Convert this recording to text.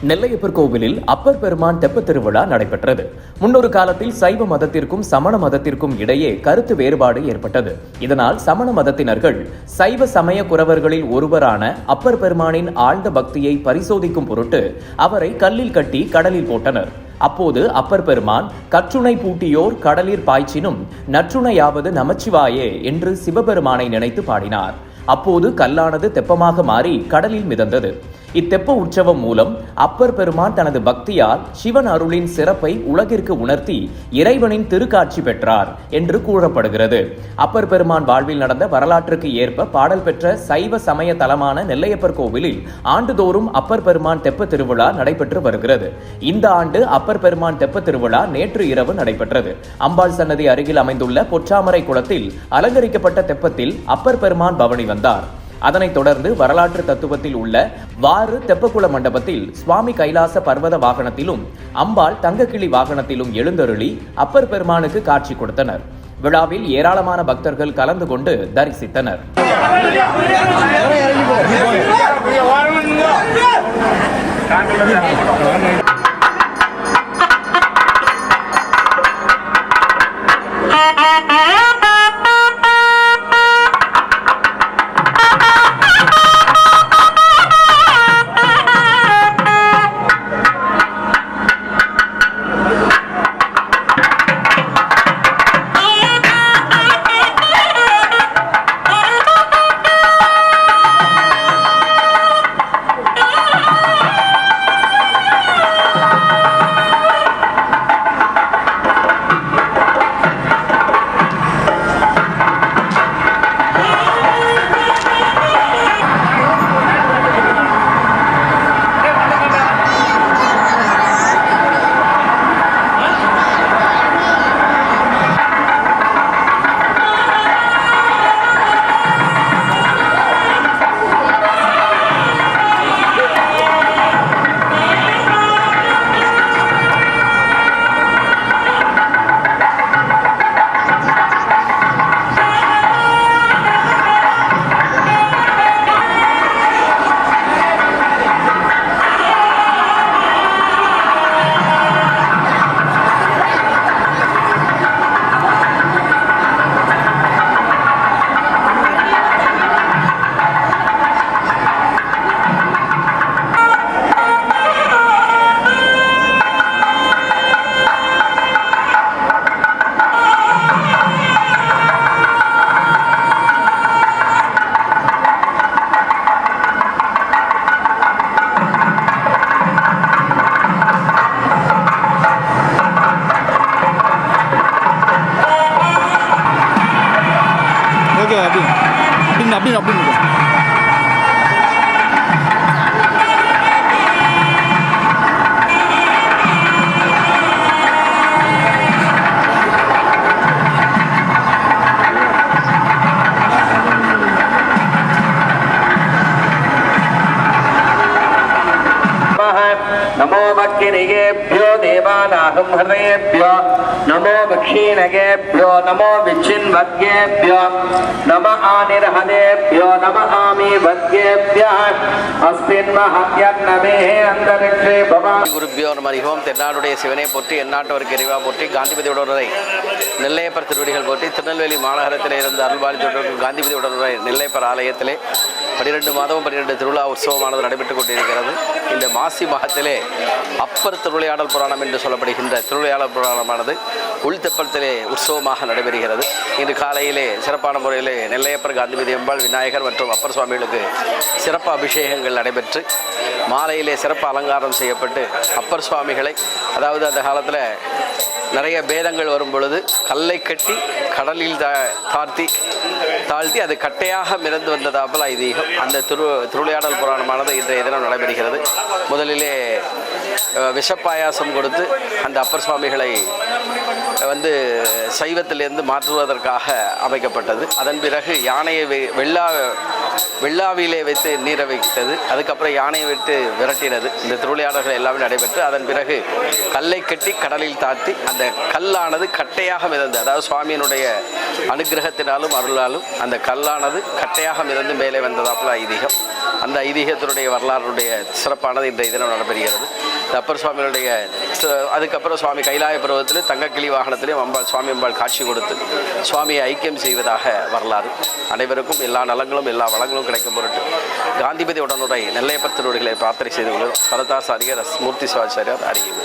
நெல்லையப்பர் கோவிலில் அப்பர் பெருமான் தெப்பத் திருவிழா நடைபெற்றது. முன்னொரு காலத்தில் சைவ மதத்திற்கும் சமண மதத்திற்கும் இடையே கருத்து வேறுபாடு ஏற்பட்டது. இதனால் சமண மதத்தினர்கள் சைவ சமய குரவர்களில் ஒருவரான அப்பர் பெருமானின் ஆழ்ந்த பக்தியை பரிசோதிக்கும் பொருட்டு அவரை கல்லில் கட்டி கடலில் போட்டனர். அப்போது அப்பர் பெருமான் கற்றுணை பூட்டியோர் கடலில் பாய்ச்சினும் நற்றுணையாவது நமச்சிவாயே என்று சிவபெருமானை நினைத்து பாடினார். அப்போது கல்லானது தெப்பமாக மாறி கடலில் மிதந்தது. இத்தெப்ப உற்சவம் மூலம் அப்பர் பெருமான் தனது பக்தியால் சிவன் அருளின் சிறப்பை உலகிற்கு உணர்த்தி இறைவனின் திருக்காட்சி பெற்றார் என்று கூறப்படுகிறது. அப்பர் பெருமான் வாழ்வில் நடந்த வரலாற்றுக்கு ஏற்ப பாடல் பெற்ற சைவ சமய தலமான நெல்லையப்பர் கோவிலில் ஆண்டுதோறும் அப்பர் பெருமான் தெப்ப திருவிழா நடைபெற்று வருகிறது. இந்த ஆண்டு அப்பர் பெருமான் தெப்ப திருவிழா நேற்று இரவு நடைபெற்றது. அம்பாள் சன்னதி அருகில் அமைந்துள்ள பொற்றாமரை குளத்தில் அலங்கரிக்கப்பட்ட தெப்பத்தில் அப்பர் பெருமான் பவனி வந்தார். அதனைத் தொடர்ந்து வரலாற்று தத்துவத்தில் உள்ள வாறு தெப்பக்குள மண்டபத்தில் சுவாமி கைலாச பர்வத வாகனத்திலும் அம்பாள் தங்கக்கிளி வாகனத்திலும் எழுந்தருளி அப்பர் பெருமானுக்கு காட்சி கொடுத்தனர். விழாவில் ஏராளமான பக்தர்கள் கலந்து கொண்டு தரிசித்தனர். नमो भक्तिनिगेभ्यो देवानाहं हृदयेभ्यो नमो भक्षीनगेभ्यो नमो विच्छिन्वद्गेभ्यो नमः आनिर्हदेभ्यो नमः आमीवद्गेभ्यः अस्मिन् महत्यन्नमे अन्तरिक्षे भवामि குருபியோ நம ஹோம். தென்னாடுடைய சிவனை போற்றி, எந்நாட்டவருக்கு இறைவா போற்றி, காந்திபதி உடனுரை நெல்லையப்பர் திருவடிகள் போற்றி. திருநெல்வேலி மாநகரத்திலே இருந்து அருள்பாலித்தொடர் காந்திபதி உடனுரை நெல்லையப்பர் ஆலயத்திலே 12 மாதமும் 12 திருவிழா உற்சவமானது நடைபெற்றுக் கொண்டிருக்கிறது. இந்த மாசி மாதத்திலே அப்பர் திருவிளையாடல் புராணம் என்று சொல்லப்படுகின்ற திருவிளையாடல் புராணமானது உள்தெப்பத்திலே உற்சவமாக நடைபெறுகிறது. இன்று காலையிலே சிறப்பான முறையிலே நெல்லையப்பர் காந்திபதி அம்பாள் விநாயகர் மற்றும் அப்பர் சுவாமிகளுக்கு சிறப்பு அபிஷேகங்கள் நடைபெற்று மாலையிலே சிறப்பு அலங்காரம் செய்யப்பட்டு அப்பர் சுவாமிகளை, அதாவது அந்த காலத்தில் நிறைய பேதங்கள் வரும் பொழுது கல்லை கட்டி கடலில் தாழ்த்தி அது கட்டையாக மிதந்து வந்ததாப்பல் ஐதீகம். அந்த திருவிளையாடல் புராணமானது இன்றைய தினம் நடைபெறுகிறது. முதலிலே விஷப்பாயாசம் கொடுத்து அந்த அப்பர் சுவாமிகளை சைவத்திலிருந்து மாற்றுவதற்காக அமைக்கப்பட்டது. அதன் பிறகு யானையை வெள்ளாவிலே வைத்து நீரை வைத்தது. அதுக்கப்புறம் யானையை விட்டு விரட்டினது. இந்த திருவிளையாடல்கள் எல்லாமே நடைபெற்று அதன் பிறகு கல்லை கட்டி கடலில் தாழ்த்தி அந்த கல்லானது கட்டையாக மிதந்து, அதாவது சுவாமியினுடைய அனுகிரகத்தினாலும் அருளாலும் அந்த கல்லானது கட்டையாக மிதந்து மேலே வந்ததாப்புல ஐதீகம். அந்த ஐதீகத்தினுடைய வரலாறுடைய சிறப்பானது இன்றைய தினம் நடைபெறுகிறது. அப்பர் சுவாமிகளுடைய அதுக்கப்புறம் சுவாமி கைலாய பருவத்தில் தங்கக்கிளி வாகனத்திலையும் சுவாமி அம்பாள் காட்சி கொடுத்து சுவாமியை ஐக்கியம் செய்வதாக வரலாறு. அனைவருக்கும் எல்லா நலங்களும் எல்லா வளங்களும் கிடைக்கும் பொருட்டு காந்திபதி உடனுரை நெல்லையப்பர் திருவடிகளை பிரார்த்தனை செய்து கொள்கிறோம். பரதாசாரியர் மூர்த்தி சிவாச்சாரியார் அறியும்.